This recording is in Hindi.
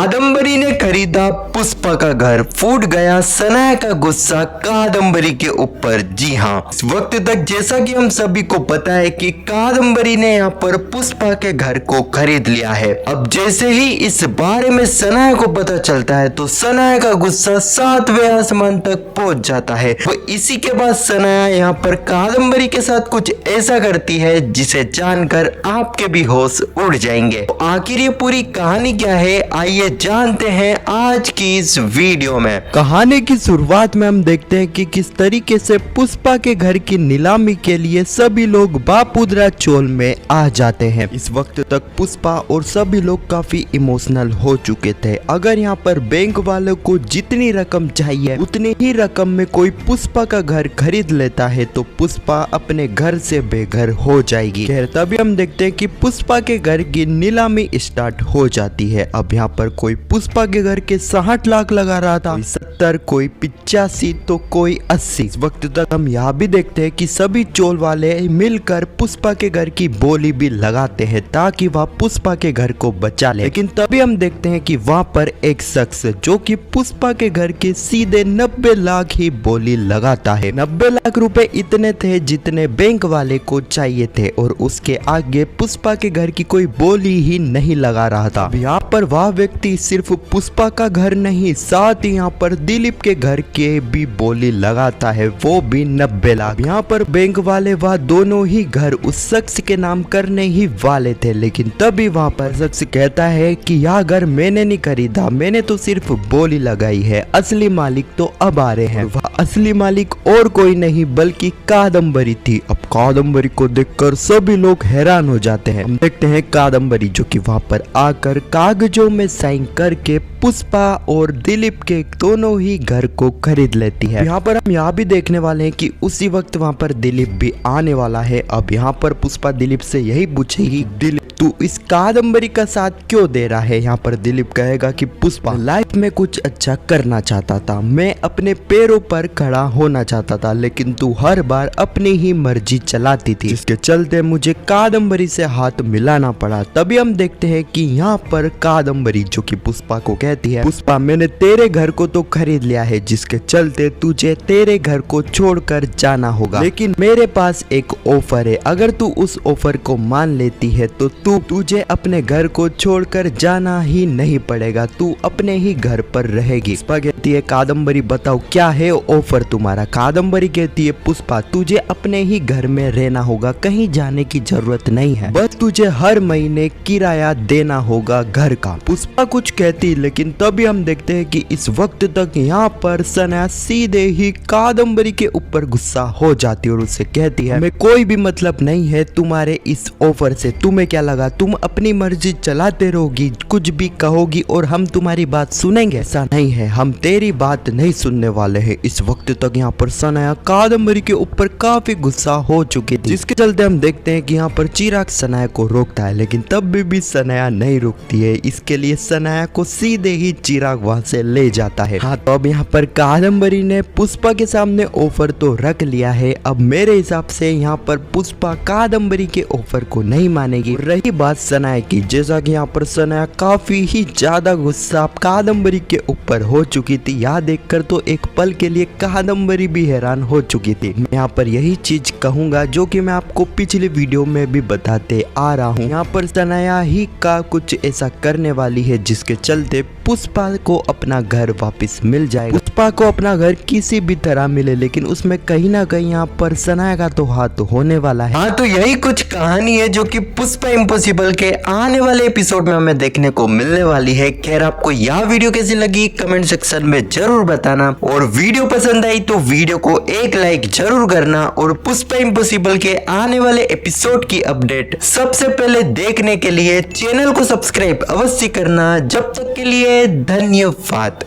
कादम्बरी ने खरीदा पुष्पा का घर, फूट गया सनाया का गुस्सा कादम्बरी के ऊपर। जी हाँ, इस वक्त तक जैसा कि हम सभी को पता है कि कादम्बरी ने यहाँ पर पुष्पा के घर को खरीद लिया है। अब जैसे ही इस बारे में सनाया को पता चलता है तो सनाया का गुस्सा 7वें आसमान तक पहुंच जाता है। तो इसी के बाद सनाया यहाँ पर कादम्बरी के साथ कुछ ऐसा करती है जिसे जानकर आपके भी होश उड़ जाएंगे। तो आखिर ये पूरी कहानी क्या है, आइए जानते हैं आज की इस वीडियो में। कहानी की शुरुआत में हम देखते हैं कि किस तरीके से पुष्पा के घर की नीलामी के लिए सभी लोग बापुद्रा चोल में आ जाते हैं। इस वक्त तक पुष्पा और सभी लोग काफी इमोशनल हो चुके थे। अगर यहाँ पर बैंक वालों को जितनी रकम चाहिए उतनी ही रकम में कोई पुष्पा का घर खरीद लेता है तो पुष्पा अपने घर से बेघर हो जाएगी। खैर तभी हम देखते हैं कि पुष्पा के घर की नीलामी स्टार्ट हो जाती है। अब यहाँ पर कोई पुष्पा के घर के 60 लाख लगा रहा था, कोई 70, कोई 85 तो कोई 80। इस वक्त तक हम यहाँ भी देखते हैं कि सभी चोल वाले मिलकर पुष्पा के घर की बोली भी लगाते हैं ताकि वह पुष्पा के घर को बचा ले। लेकिन तभी हम देखते हैं कि वहाँ पर एक शख्स जो कि पुष्पा के घर के सीधे 90 लाख ही बोली लगाता है। 90 लाख रुपए इतने थे जितने बैंक वाले को चाहिए थे और उसके आगे पुष्पा के घर की कोई बोली ही नहीं लगा रहा था। यहाँ पर वह व्यक्ति सिर्फ पुष्पा का घर नहीं, साथ ही यहाँ पर दिलीप के घर के भी बोली लगाता है, वो भी 90 लाख। यहाँ पर बैंक वाले वह दोनों ही घर उस शख्स के नाम करने ही वाले थे। लेकिन तभी वहाँ पर शख्स कहता है कि यह घर मैंने नहीं खरीदा, मैंने तो सिर्फ बोली लगाई है, असली मालिक तो अब आ रहे हैं। वह असली मालिक और कोई नहीं बल्कि कादम्बरी थी। अब कादम्बरी को देखकर सभी लोग हैरान हो जाते हैं। हम देखते हैं कादम्बरी जो कि वहाँ पर आकर कागजों में साइन करके पुष्पा और दिलीप के दोनों ही घर को खरीद लेती है। यहाँ पर हम यहाँ भी देखने वाले हैं कि उसी वक्त वहाँ पर दिलीप भी आने वाला है। अब यहाँ पर पुष्पा दिलीप से यही पूछेगी, दिलीप तू इस कादम्बरी का साथ क्यों दे रहा है? यहाँ पर दिलीप कहेगा कि पुष्पा लाइफ में कुछ अच्छा करना चाहता था, मैं अपने पैरों पर खड़ा होना चाहता था, लेकिन तू हर बार अपनी ही मर्जी चलाती थी, जिसके चलते मुझे कादम्बरी से हाथ मिलाना पड़ा। तभी हम देखते हैं कि यहाँ पर कादम्बरी जो कि पुष्पा को कहती है, पुष्पा मैंने तेरे घर को तो खरीद लिया है जिसके चलते तुझे तेरे घर को छोड़कर जाना होगा, लेकिन मेरे पास एक ऑफर है, अगर तू उस ऑफर को मान लेती है तो तुझे अपने घर को छोड़कर जाना ही नहीं पड़ेगा, तू अपने ही घर पर रहेगी। पुष्पा कहती है कादम्बरी बताओ क्या है ऑफर तुम्हारा? कादम्बरी कहती है पुष्पा तुझे अपने ही घर में रहना होगा, कहीं जाने की जरूरत नहीं है, बस तुझे हर महीने किराया देना होगा घर का। पुष्पा कुछ कहती लेकिन तभी हम देखते हैं कि इस वक्त तक यहाँ पर सना सीधे ही कादम्बरी के ऊपर गुस्सा हो जाती है और उससे कहती है मैं कोई भी मतलब नहीं है तुम्हारे इस ऑफर से, तुम्हें क्या लगा तुम अपनी मर्जी चलाते रहोगी, कुछ भी कहोगी और हम तुम्हारी बात सुनेंगे? ऐसा नहीं है, हम तेरी बात नहीं सुनने वाले हैं। इस वक्त तक यहाँ पर सनाया कादम्बरी के ऊपर काफी गुस्सा हो चुकी थी, जिसके चलते हम देखते हैं कि यहाँ पर चिराग सनाया को रोकता है, लेकिन तब भी सनाया नहीं रुकती है। इसके लिए सनाया को सीधे ही चिराग वहां से ले जाता है। हाँ, तो अब यहाँ पर कादम्बरी ने पुष्पा के सामने ऑफर तो रख लिया है। अब मेरे हिसाब से यहाँ पर पुष्पा कादम्बरी के ऑफर को नहीं मानेगी। रही बात सनाया की, जैसा कि यहाँ पर सनाया काफी ही ज्यादा गुस्सा कादम्बरी के ऊपर हो चुकी थी। यह देखकर तो एक पल के लिए कादम्बरी भी हैरान हो चुकी थी। मैं यहाँ पर यही चीज कहूंगा जो कि मैं आपको पिछली वीडियो में भी बताते आ रहा हूँ। यहाँ पर सनाया ही का कुछ ऐसा करने वाली है जिसके चलते पुष्पा को अपना घर वापस मिल जाएगा। पुष्पा को अपना घर किसी भी तरह मिले, लेकिन उसमें कहीं ना कहीं यहाँ पर सनाया का तो हाथ होने वाला है। हाँ, तो यही कुछ कहानी है जो कि पुष्पा इम्पॉसिबल के आने वाले एपिसोड में हमें देखने को मिलने वाली है। खैर आपको यह वीडियो कैसी लगी कमेंट सेक्शन में जरूर बताना, और वीडियो पसंद आई तो वीडियो को एक लाइक जरूर करना, और पुष्पा इम्पॉसिबल के आने वाले एपिसोड की अपडेट सबसे पहले देखने के लिए चैनल को सब्सक्राइब अवश्य करना। जब तक के लिए धन्यवाद।